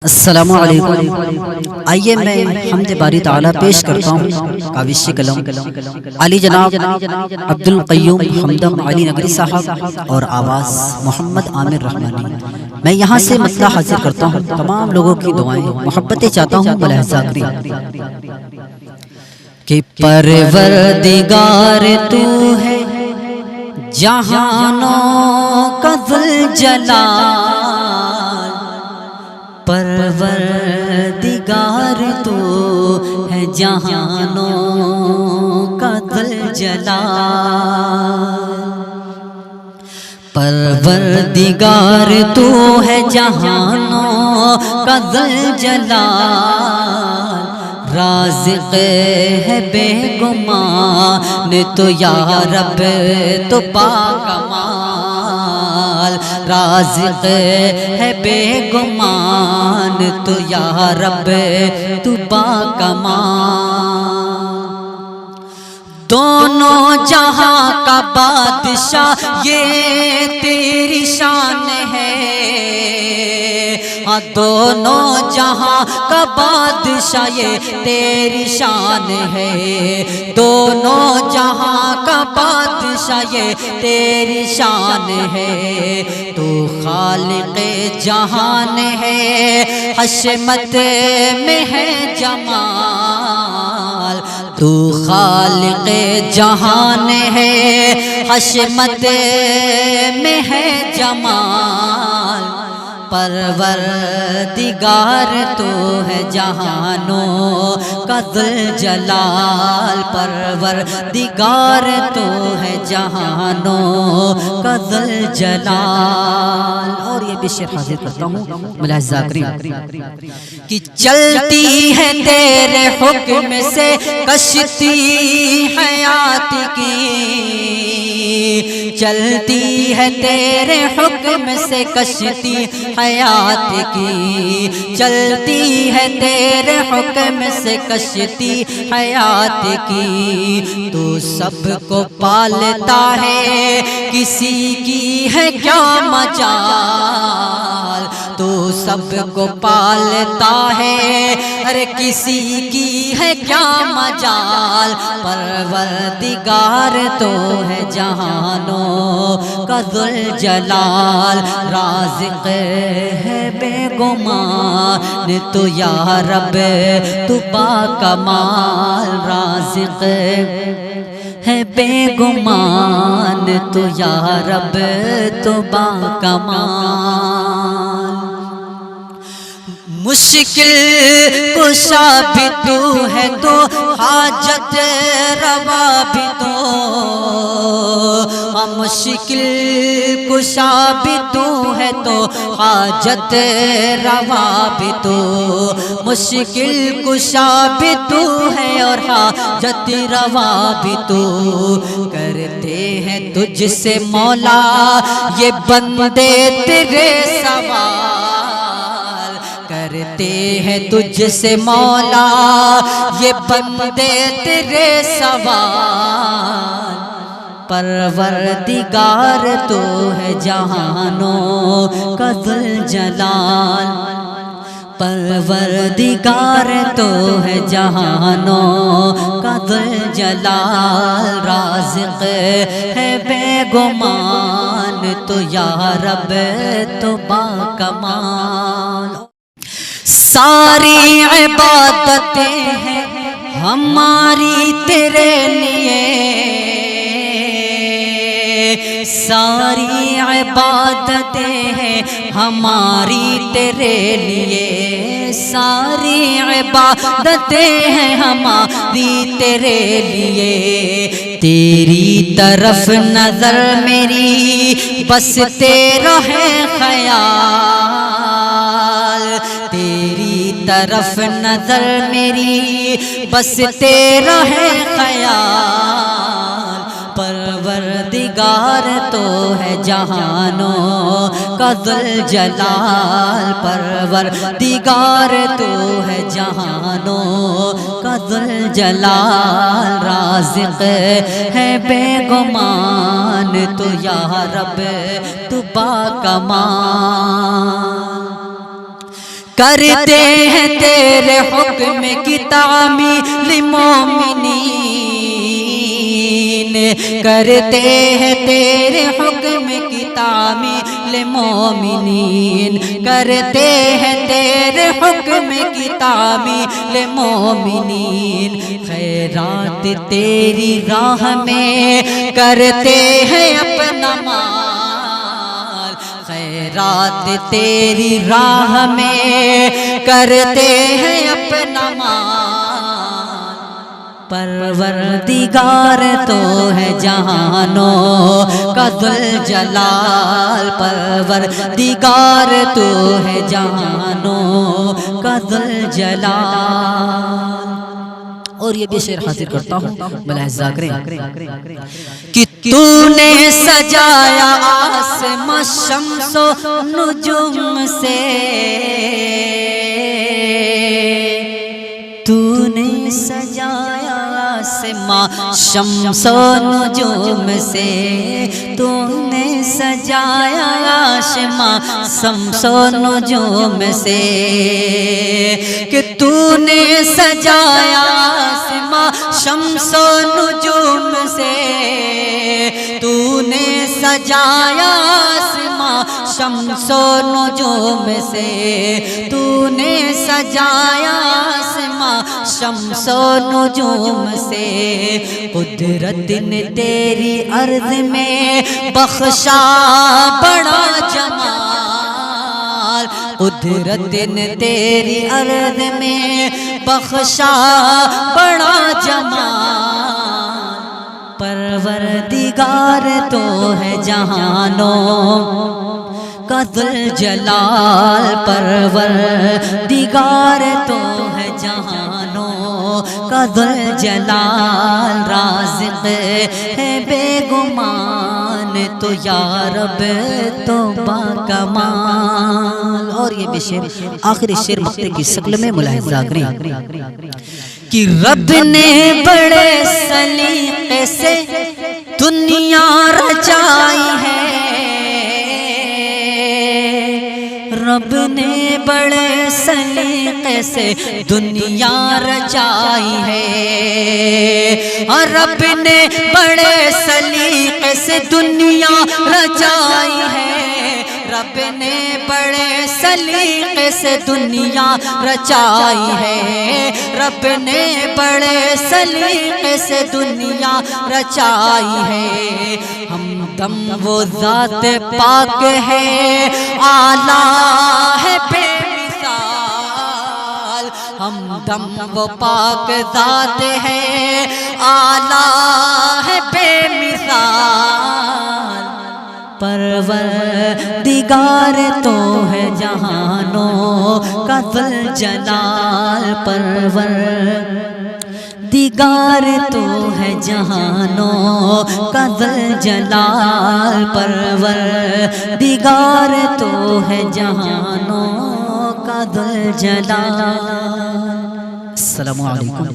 السلام علیکم۔ آئیے میں حمد باری تعالیٰ پیش کرتا ہوں کاوش قلم علی جناب عبد القیوم حمدم علی نگری صاحب اور آواز محمد عامر رحمانی۔ میں یہاں سے مسئلہ حاضر کرتا ہوں، تمام لوگوں کی دعائیں محبتیں چاہتا ہوں ملاحظہ کریں کہ پروردگار تو ہے جہانوں کا ذوالجلال، پروردگار تو ہے جہانوں کا ذوالجلال، پروردگار تو ہے جہانوں کا ذوالجلال، رازق ہے بے گمان تو یا رب تو باکمال، رازق ہے بے گمان تو یا رب تو باکمال، دونوں جہاں کا بادشاہ یہ تیری شان ہے، دونوں جہاں کا بادشاہ یہ تیری شان ہے، دونوں جہاں کا بادشاہ یہ تیری شان ہے، تو خالق جہان ہے حشمت میں ہے جمال، تو خالق جہان ہے حشمت میں ہے جمال، پروردگار تو ہے جہانوں کا ذوالجلال، پروردگار تو ہے جہانوں کا ذوالجلال۔ اور یہ بھی شعر حاضر کرتا ہوں ملاحظہ کریں کہ چلتی ہے تیرے حکم سے کشتی حیات کی، چلتی ہے تیرے حکم سے کشتی حیات کی، چلتی ہے تیرے حکم سے کشتی حیات کی، تو سب کو پالتا ہے کسی کی ہے کیا مجال، تو سب کو پالتا ہے ارے کسی کی ہے کیا مجال، پروردگار تو ہے جہانوں کا ذوالجلال، رازق ہے بے گمان تو یا رب تو باکمال، رازق ہے بے گمان تو یا رب تو باکمال، مشکل کشا بھی تو ہے تو حاجت روا بھی تو، مشکل کشا بھی تو ہے تو حاجت روا بھی تو، مشکل کشا بھی تو ہے اور حاجت روا بھی تو، کرتے ہیں تجھ سے مولا یہ بندے تیرے سوال، کرتے ہیں تجھ سے مولا یہ بندے تیرے سوال، پروردگار تو ہے جہانوں کا ذوالجلال، پروردگار تو ہے جہانوں کا ذوالجلال، رازق ہے بے گمان تو یا رب تو باکمال، ساری عبادتیں ہیں ہماری تیرے لیے، ساری عبادتیں ہیں ہماری تیرے لیے، ساری عبادتیں ہیں ہماری تیرے لیے، تیری طرف نظر میری بس تیرا ہے خیال، تیری طرف نظر میری بس تیرا ہے خیال، پروردگار تو ہے جہانوں کا ذوالجلال، پروردگار تو ہے جہانوں کا ذوالجلال، رازق ہے بے گمان تو یا رب تو باکمال، کرتے ہیں تیرے حکم کی تعمیل مومنین، کرتے ہیں تیرے حکم کی تعمیل مومنین، کرتے ہیں تیرے حکم کی تعمیل مومنین، خیرات تیری راہ میں کرتے ہیں اپنا مال، خیرات تیری راہ میں کرتے ہیں اپنا مال، پروردگار تو ہے جہانوں کا ذوالجلال، پروردگار تو ہے جہانوں کا ذوالجلال۔ اور یہ بھی شعر حاضر کرتا ہوں ملاحظہ کریں کہ تو نے سجایا آسمان شمس و نجوم سے، تو نے سجایا آسمان شمس و نجوم سے، تو نے سجایا آسمان شمس و نجوم سے، کہ تو نے سجایا آسمان شمس و نجوم سے، تو نے سجایا آسمان شمس و نجوم سے، تو نے سجایا آسمان شمس و نجوم سے، قدرت نے تیری ارض میں بخشا بڑا جمال، قدرت نے تیری ارض میں بخشا بڑا جمال، پروردگار تو ہے جہانوں کا ذوالجلال، پروردگار تو ہے جہانوں کا ذوالجلال، رازق ہے بے گمان تو یا رب تو باکمال۔ اور یہ بھی شعر آخری شعر مقطع کی شکل میں ملاحظہ کریں کہ رب نے بڑے سلیقے سے دنیا رچائی ہے، رب نے بڑے سلیقے سے دنیا رچائی ہے، اور رب نے بڑے سلیقے سے دنیا رچائی ہے، رب نے بڑے سلیقے سے دنیا رچائی ہے، رب نے بڑے سلیقے سے دنیا رچائی ہے، ہمدم وہ ذات پاک ہے اعلیٰ ہے بے مثال، ہمدم وہ پاک ذات ہے اعلیٰ ہے بے مثال، پروردگار تو ہے جہانوں کا ذوالجلال، پروردگار تو ہے جہانوں کا ذوالجلال، پروردگار تو ہے جہانوں کا ذوالجلال۔ السلام علیکم۔